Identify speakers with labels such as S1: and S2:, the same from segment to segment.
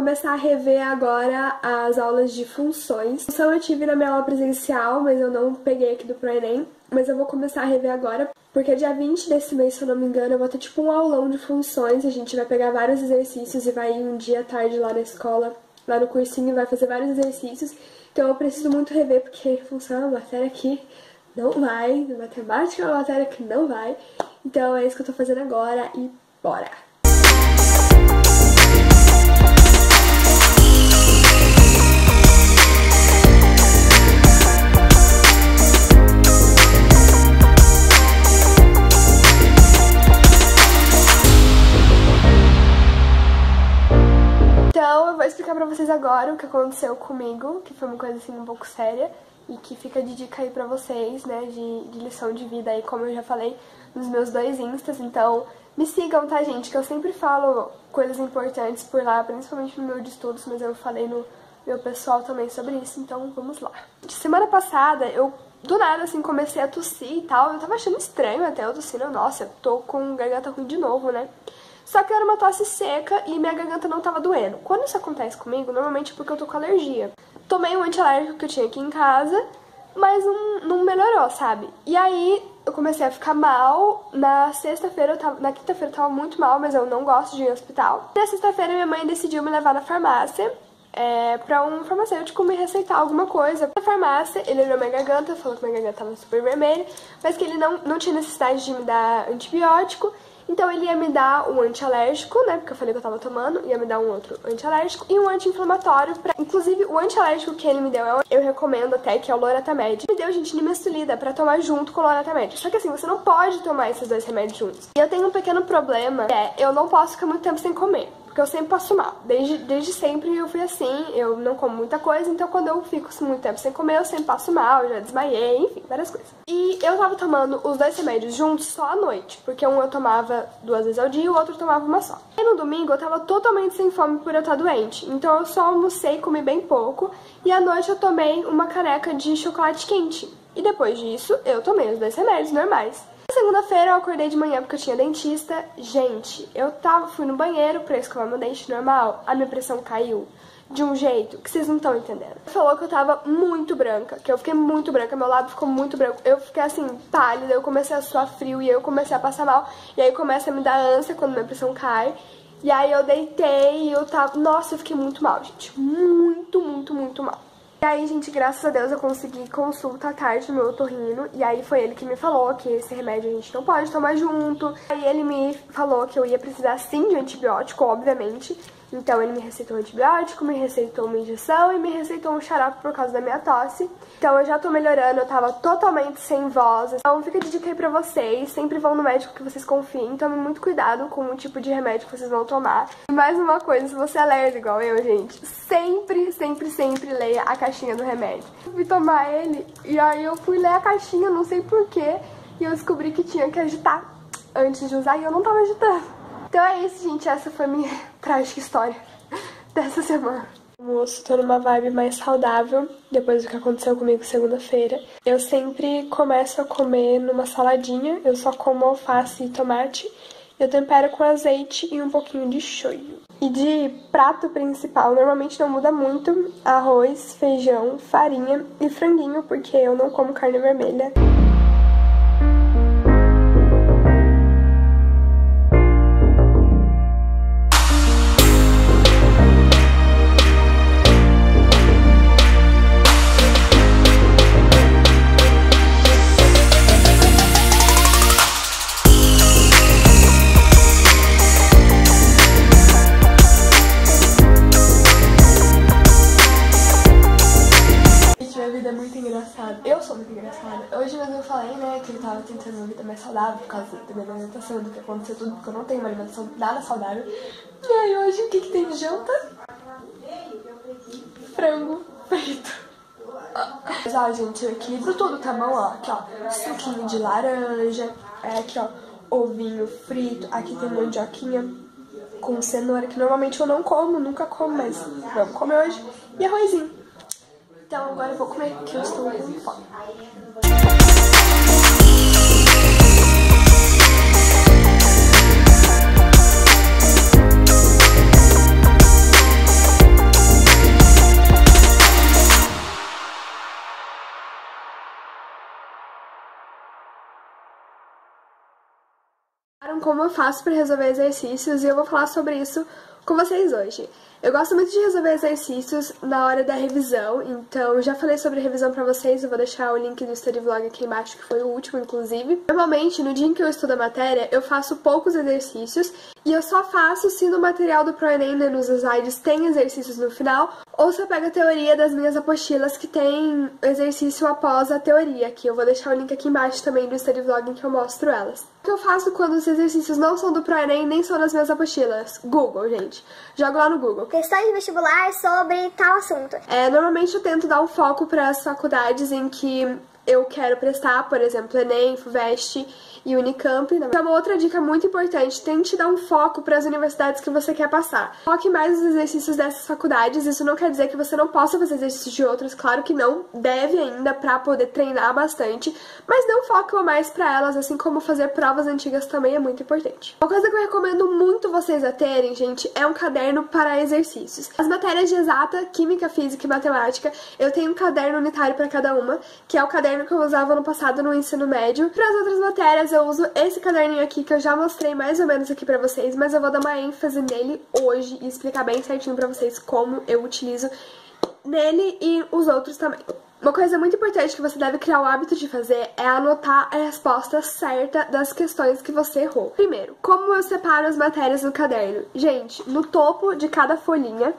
S1: começar a rever agora as aulas de funções. Função eu tive na minha aula presencial, mas eu não peguei aqui do ProEnem. Mas eu vou começar a rever agora, porque dia 20 desse mês, se eu não me engano, eu vou ter tipo um aulão de funções. A gente vai pegar vários exercícios e vai ir um dia à tarde lá na escola, lá no cursinho, e vai fazer vários exercícios. Então eu preciso muito rever, porque função é uma matéria que não vai, matemática é uma matéria que não vai. Então é isso que eu tô fazendo agora e bora! Então, eu vou explicar pra vocês agora o que aconteceu comigo, que foi uma coisa assim um pouco séria e que fica de dica aí pra vocês, né, de lição de vida aí, como eu já falei nos meus 2 instas. Então, me sigam, tá, gente, que eu sempre falo coisas importantes por lá, principalmente no meu de estudos, mas eu falei no meu pessoal também sobre isso, então vamos lá. Semana passada, eu do nada, assim, comecei a tossir e tal, eu tava achando estranho até eu tossindo, nossa, eu tô com garganta ruim de novo, né? Só que era uma tosse seca e minha garganta não tava doendo. Quando isso acontece comigo, normalmente é porque eu tô com alergia. Tomei um antialérgico que eu tinha aqui em casa, mas não melhorou, sabe? E aí eu comecei a ficar mal. Na quinta-feira eu tava muito mal, mas eu não gosto de ir ao hospital. Na sexta-feira minha mãe decidiu me levar na farmácia, pra um farmacêutico me receitar alguma coisa. Na farmácia, ele olhou minha garganta, falou que minha garganta tava super vermelha, mas que ele não tinha necessidade de me dar antibiótico. Então ele ia me dar um antialérgico, né, porque eu falei que eu tava tomando, ia me dar um outro antialérgico e um anti-inflamatório. Inclusive, o antialérgico que ele me deu, eu recomendo até, que é o Loratadine. Ele me deu, gente, nimesulida pra tomar junto com o Loratadine. Só que assim, você não pode tomar esses 2 remédios juntos. E eu tenho um pequeno problema, eu não posso ficar muito tempo sem comer, porque eu sempre passo mal. Desde sempre eu fui assim, eu não como muita coisa, então quando eu fico muito tempo sem comer, eu sempre passo mal, já desmaiei, enfim, várias coisas. E eu tava tomando os 2 remédios juntos só à noite, porque um eu tomava 2 vezes ao dia e o outro eu tomava uma só. E no domingo eu tava totalmente sem fome por eu estar doente, então eu só almocei, comi bem pouco, e à noite eu tomei uma caneca de chocolate quente. E depois disso, eu tomei os 2 remédios normais. Segunda-feira eu acordei de manhã porque eu tinha dentista. Gente, fui no banheiro pra escovar meu dente normal, a minha pressão caiu de um jeito que vocês não estão entendendo. Ele falou que eu tava muito branca, que eu fiquei muito branca, meu lábio ficou muito branco, eu fiquei assim, pálida, eu comecei a suar frio e eu comecei a passar mal, e aí começa a me dar ânsia quando minha pressão cai, e aí eu deitei e eu tava, nossa, eu fiquei muito mal, gente, muito mal. E aí, gente, graças a Deus eu consegui consulta à tarde no meu otorrino. E aí foi ele que me falou que esse remédio a gente não pode tomar junto. Aí ele me falou que eu ia precisar sim de antibiótico, obviamente. Então ele me receitou um antibiótico, me receitou uma injeção e me receitou um xarope por causa da minha tosse. Então eu já tô melhorando, eu tava totalmente sem voz. Então fica de dica aí pra vocês, sempre vão no médico que vocês confiem. Tomem muito cuidado com o tipo de remédio que vocês vão tomar. E mais uma coisa, se você é alérgico igual eu, gente, sempre leia a caixinha do remédio. Eu fui tomar ele e aí eu fui ler a caixinha, não sei porquê, e eu descobri que tinha que agitar antes de usar e eu não tava agitando. Então é isso, gente, essa foi a minha trágica história dessa semana. Almoço, tô numa vibe mais saudável, depois do que aconteceu comigo segunda-feira. Eu sempre começo a comer numa saladinha, eu só como alface e tomate. Eu tempero com azeite e um pouquinho de shoyu. E de prato principal, normalmente não muda muito, arroz, feijão, farinha e franguinho, porque eu não como carne vermelha. Eu sou muito engraçada. Hoje mesmo eu falei, né, que eu tava tentando uma vida mais saudável por causa da minha alimentação, do que aconteceu tudo, porque eu não tenho uma alimentação nada saudável. E aí hoje o que tem de janta? Frango frito. Mas ó, gente, eu equilibro tudo, tá bom? Ó, aqui ó, suquinho de laranja, aqui ó, ovinho frito, aqui tem mandioquinha com cenoura, que normalmente eu não como, nunca como, mas vamos comer hoje. E arrozinho. Então agora eu vou comer, que eu estou com fome. perguntaram como eu faço para resolver exercícios e eu vou falar sobre isso com vocês hoje. Eu gosto muito de resolver exercícios na hora da revisão, então eu já falei sobre revisão pra vocês, eu vou deixar o link do study vlog aqui embaixo, que foi o último, inclusive. Normalmente, no dia em que eu estudo a matéria, eu faço poucos exercícios e eu só faço se no material do ProEnem, né, nos slides, tem exercícios no final, ou se eu pego a teoria das minhas apostilas que tem exercício após a teoria, que eu vou deixar o link aqui embaixo também do study vlog em que eu mostro elas. O que eu faço quando os exercícios não são do ProEnem nem são das minhas apostilas? Google, gente. Jogo lá no Google.
S2: Questões de vestibular sobre tal assunto.
S1: Normalmente eu tento dar um foco para as faculdades em que eu quero prestar, por exemplo, Enem, FUVEST e Unicamp. Então, uma outra dica muito importante, tente dar um foco para as universidades que você quer passar. Foque mais nos exercícios dessas faculdades, isso não quer dizer que você não possa fazer exercícios de outras, claro que não, deve ainda para poder treinar bastante, mas não foque mais para elas, assim como fazer provas antigas também é muito importante. Uma coisa que eu recomendo muito vocês a terem, gente, é um caderno para exercícios. As matérias de exata, química, física e matemática, eu tenho um caderno unitário para cada uma, que é o caderno que eu usava no passado no ensino médio. Para as outras matérias eu uso esse caderninho aqui que eu já mostrei mais ou menos aqui pra vocês, mas eu vou dar uma ênfase nele hoje e explicar bem certinho pra vocês como eu utilizo nele e os outros também. Uma coisa muito importante que você deve criar o hábito de fazer é anotar a resposta certa das questões que você errou. Primeiro, como eu separo as matérias no caderno? Gente, no topo de cada folhinha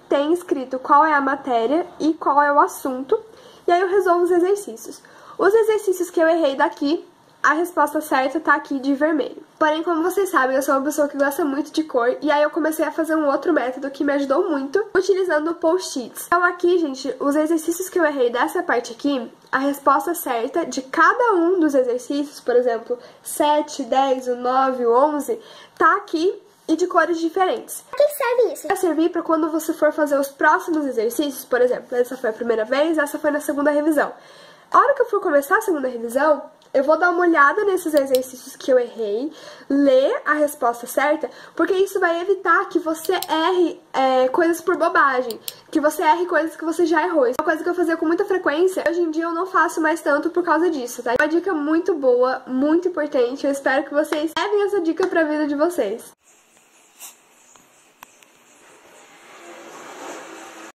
S1: tem escrito qual é a matéria e qual é o assunto, e aí eu resolvo os exercícios. Os exercícios que eu errei daqui, a resposta certa tá aqui de vermelho. Porém, como vocês sabem, eu sou uma pessoa que gosta muito de cor, e aí eu comecei a fazer um outro método que me ajudou muito, utilizando post-its. Então aqui, gente, os exercícios que eu errei dessa parte aqui, a resposta certa de cada um dos exercícios, por exemplo, 7, 10, 9, 11, tá aqui e de cores diferentes.
S2: Pra que serve isso?
S1: Vai servir para quando você for fazer os próximos exercícios, por exemplo, essa foi a primeira vez, essa foi na segunda revisão. A hora que eu for começar a segunda revisão, eu vou dar uma olhada nesses exercícios que eu errei, ler a resposta certa, porque isso vai evitar que você erre coisas por bobagem, que você erre coisas que você já errou. Isso é uma coisa que eu fazia com muita frequência, hoje em dia eu não faço mais tanto por causa disso, tá? Uma dica muito boa, muito importante, eu espero que vocês levem essa dica pra vida de vocês.